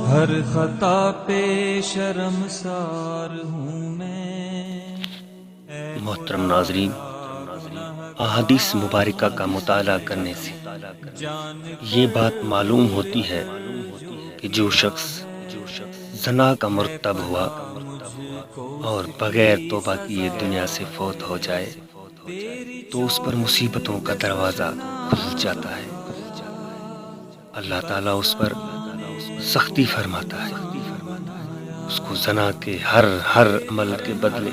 ہر خطا پہ شرمسار ہوں میں۔ محترم ناظرین، احادیث مبارکہ کا مطالعہ کرنے سے یہ بات معلوم ہوتی ہے کہ جو شخص زنا کا مرتب ہوا اور بغیر توبہ کیے دنیا سے فوت ہو جائے تو اس پر مصیبتوں کا دروازہ کھل جاتا ہے۔ اللہ تعالیٰ اس پر سختی فرماتا ہے، اس کو زنا کے ہر عمل کے بدلے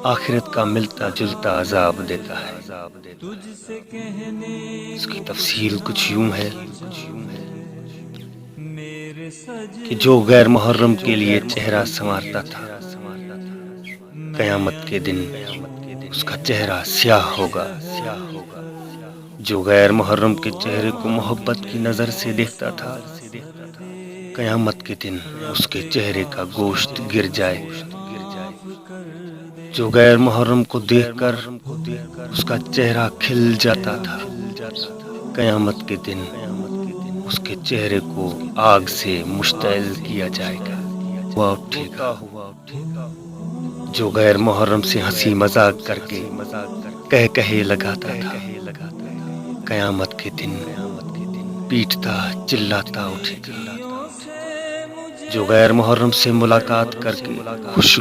آخرت کا ملتا جلتا عذاب دیتا ہے۔ اس کی تفصیل کچھ یوں ہے کہ جو غیر محرم کے لیے چہرہ سنوارتا تھا، قیامت کے دن اس کا چہرہ سیاہ ہوگا۔ جو غیر محرم کے چہرے کو محبت کی نظر سے دیکھتا تھا، قیامت کے دن اس کے چہرے کا گوشت گر جائے۔ جو غیر محرم کو دیکھ کر اس کا چہرہ کھل جاتا تھا، قیامت کے دن اس کے چہرے کو آگ سے مشتعل کیا جائے گا، وہ اٹھے گا۔ جو غیر محرم سے ہنسی مذاق کر کے کہے لگاتا تھا، قیامت کے دن پیٹتا چلاتا اٹھے گا۔ جو غیر محرم سے ملاقات کر کے خوش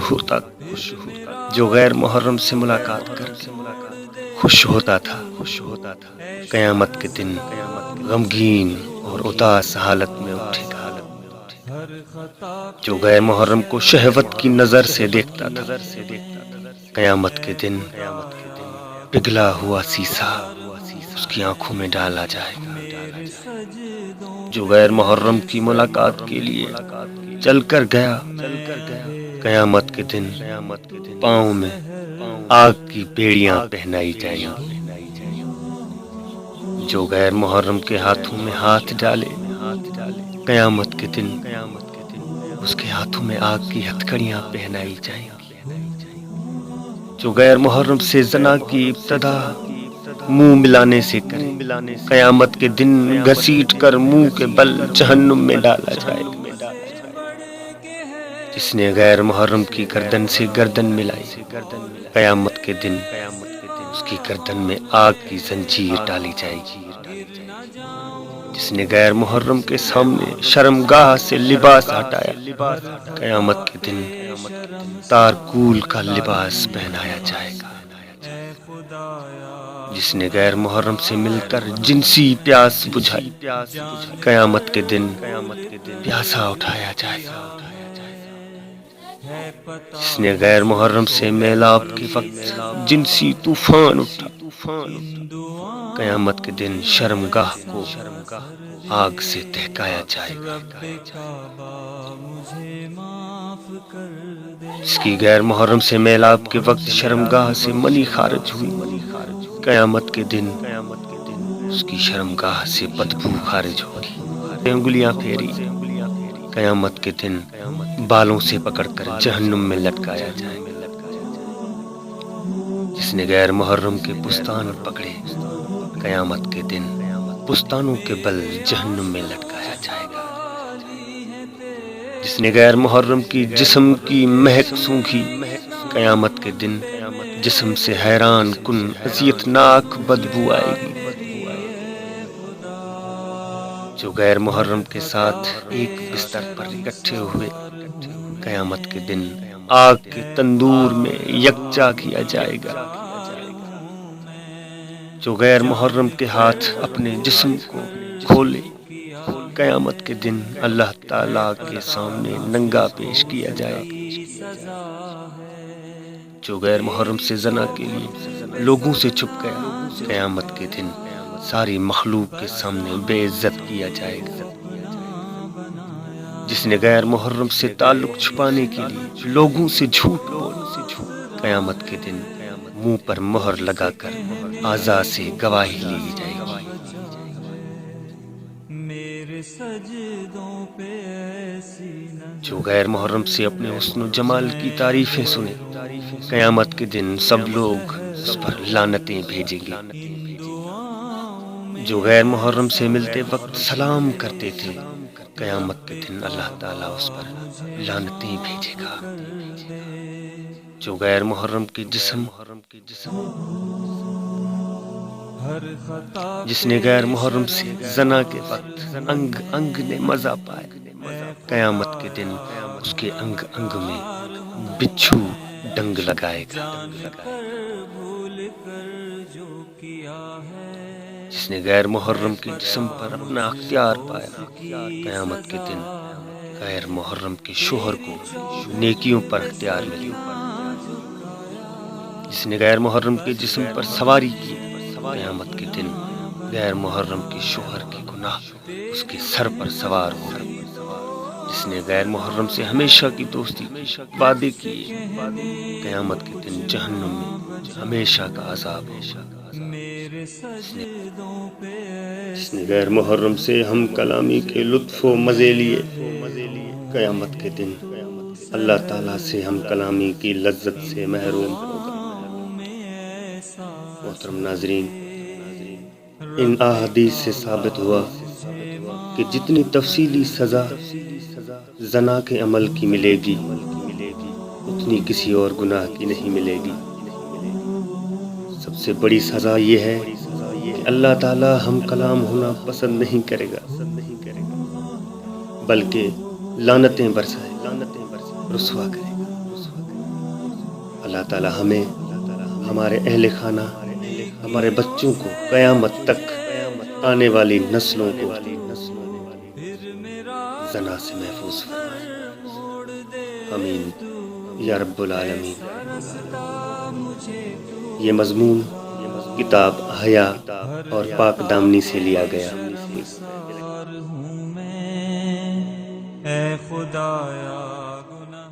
ہوتا تھا، قیامت کے دن غمگین اور اداس حالت میں اٹھے گا۔ جو غیر محرم کو شہوت کی نظر سے دیکھتا تھا، قیامت کے دن پگھلا ہوا سیسا اس کی آنکھوں میں ڈالا جائے گا۔ جو غیر محرم کی ملاقات کے لیے چل کر گیا، قیامت کے دن پاؤں میں آگ کی بیڑیاں پہنائی جائیں گی۔ جو غیر محرم کے ہاتھوں میں ہاتھ ڈالے، قیامت کے دن اس کے ہاتھوں میں آگ کی ہتھکڑیاں پہنائی جائیں گی۔ جو غیر محرم سے زنا کی ابتدا منہ ملانے سے کرے، قیامت کے دن گھسیٹ کر منہ کے بل جہنم میں ڈالا جائے گا۔ جس نے غیر محرم کی گردن سے گردن ملائی، قیامت کے دن اس کی گردن میں آگ کی زنجیر ڈالی جائے گی۔ جس نے غیر محرم کے سامنے شرمگاہ سے لباس ہٹایا، قیامت کے دن تارکول کا لباس پہنایا جائے گا۔ جس نے غیر محرم سے مل کر جنسی پیاس بجھائی، قیامت کے دن پیاسا اٹھایا جائے گا۔ جس نے غیر محرم سے میلاب کے وقت جنسی طوفان اٹھا، قیامت کے دن شرمگاہ کو آگ سے دہکایا جائے گا۔ جس کی غیر محرم سے میلاب کے وقت شرمگاہ سے منی خارج ہوئی، قیامت کے دن اس کی شرمگاہ سے بدبو خارج ہوگی۔ انگلیاں پھیری، قیامت کے دن بالوں سے پکڑ کر جہنم میں لٹکایا جائے گا۔ جس نے غیر محرم کے پستان پکڑے، قیامت کے دن پستانوں کے بل جہنم میں لٹکایا جائے گا۔ جس نے غیر محرم کی جسم کی مہک سونگھی، قیامت کے دن جسم سے حیران کن اذیتناک بدبو آئے گی۔ جو غیر محرم کے ساتھ ایک بستر پر اکٹھے ہوئے، قیامت کے دن آگ کے تندور میں یکجا کیا جائے گا۔ جو غیر محرم کے ہاتھ اپنے جسم کو کھولے، قیامت کے دن اللہ تعالیٰ کے سامنے ننگا پیش کیا جائے گا۔ جو غیر محرم سے زنا کے لیے لوگوں سے چھپ گیا، قیامت کے دن ساری مخلوق کے سامنے بے عزت کیا جائے گا۔ جس نے غیر محرم سے تعلق چھپانے کے لیے لوگوں سے جھوٹ بولا، قیامت کے دن منہ پر مہر لگا کر اعضاء سے گواہی لی جائے گی۔ جو غیر محرم سے اپنے حسن و جمال کی تعریفیں سنے، قیامت کے دن سب لوگ اس پر لعنتیں بھیجیں گے۔ جو غیر محرم سے ملتے وقت سلام کرتے تھے، قیامت کے دن اللہ تعالیٰ اس پر لعنتیں بھیجے گا۔ جو غیر محرم کے جسم جس نے غیر محرم سے زنا کے وقت انگ انگ نے مزہ پایا، قیامت کے دن اس کے انگ انگ میں بچھو ڈنگ لگائے گا۔ جس نے غیر محرم کے جسم پر اپنا اختیار پایا، قیامت کے دن غیر محرم کے شوہر کو نیکیوں پر اختیار ملے گا۔ جس نے غیر محرم کے جسم پر سواری کی، قیامت کے دن غیر محرم کے شوہر کے گناہ اس کے سر پر سوار ہو۔ جس نے غیر محرم سے ہمیشہ کی دوستی وعدے کیے، قیامت کے دن جہنم میں ہمیشہ کا عذاب ہوگا۔ جس نے غیر محرم سے ہم کلامی کے لطف و مزے لیے، قیامت کے دن اللہ تعالیٰ سے ہم کلامی کی لذت سے محروم ہوگا۔ محترم ناظرین، ان احادیث سے ثابت ہوا کہ جتنی تفصیلی سزا زنا کے عمل کی ملے گی، اتنی کسی اور گناہ کی نہیں ملے گی۔ سب سے بڑی سزا یہ ہے کہ اللہ تعالیٰ ہم کلام ہونا پسند نہیں کرے گا، بلکہ لعنتیں برسائے، رسوا کرے گا۔ اللہ تعالیٰ ہمیں، ہمارے اہل خانہ، ہمارے بچوں کو، قیامت تک آنے والی نسلوں کو زنا سے محفوظ فرمائے۔ آمین یا رب العالمین۔ یہ مضمون کتاب حیا اور پاک دامنی سے لیا گیا۔ اے خدایا گناہ